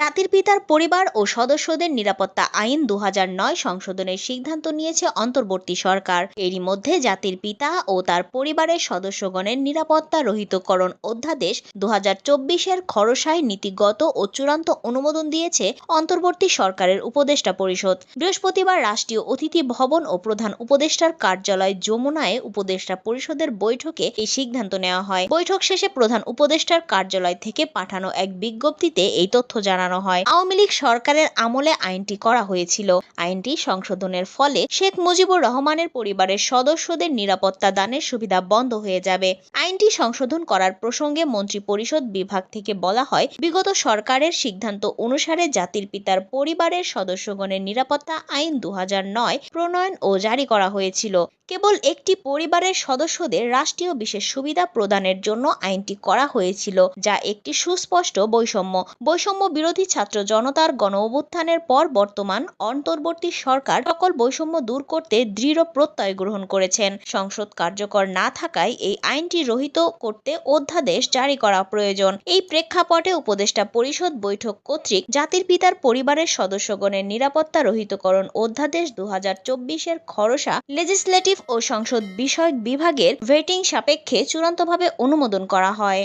জাতির পিতার পরিবার ও সদস্যদের নিরাপত্তা আইন ২০০৯ সংশোধনের সিদ্ধান্ত নিয়েছে অন্তর্বর্তী সরকার। এরই মধ্যে জাতির পিতা ও তার পরিবারের সদস্যগণের নিরাপত্তা রহিতকরণ অধ্যাদেশ ২০২৪-এর খরসায় নীতিগত ও চূড়ান্ত অনুমোদন দিয়েছে অন্তর্বর্তী সরকারের উপদেষ্টা পরিষদ। বৃহস্পতিবার রাষ্ট্রীয় অতিথি ভবন ও প্রধান উপদেষ্টার কার্যালয় যমুনায় উপদেষ্টা পরিষদের বৈঠকে এই সিদ্ধান্ত নেওয়া হয়। বৈঠক শেষে প্রধান উপদেষ্টার কার্যালয় থেকে পাঠানো এক বিজ্ঞপ্তিতে এই তথ্য জানানো হয়। আওয়ামী লীগ সরকারের আমলে আইনটি করা হয়েছিল। আইনটি সংশোধনের ফলে শেখ মুজিবুর রহমানের পরিবারের সদস্যদের নিরাপত্তা দানের সুবিধা বন্ধ হয়ে যাবে। আইনটি সংশোধন করার প্রসঙ্গে মন্ত্রিপরিষদ বিভাগ থেকে বলা হয়, বিগত সরকারের সিদ্ধান্ত অনুসারে জাতির পিতার পরিবারের সদস্যগণের নিরাপত্তা আইন ২০০৯ প্রণয়ন ও জারি করা হয়েছিল। কেবল একটি পরিবারের সদস্যদের রাষ্ট্রীয় বিশেষ সুবিধা প্রদানের জন্য আইনটি করা হয়েছিল, যা একটি সুস্পষ্ট বৈষম্য বিরোধী ছাত্র জনতার গণঅভ্যুত্থানের পর বর্তমান অন্তর্বর্তী সরকার সকল বৈষম্য দূর করতে দৃঢ় প্রত্যয় গ্রহণ করেছেন। সংসদ কার্যকর না থাকায় এই আইনটি রহিত করতে অধ্যাদেশ জারি করা প্রয়োজন। এই প্রেক্ষাপটে উপদেষ্টা পরিষদ বৈঠক কর্তৃক জাতির পিতার পরিবারের সদস্যগণের নিরাপত্তা রহিতকরণ অধ্যাদেশ ২০২৪-এর খরসা লেজিসলেটিভ ও সংসদ বিষয়ক বিভাগের ভেটিং সাপেক্ষে চূড়ান্তভাবে অনুমোদন করা হয়।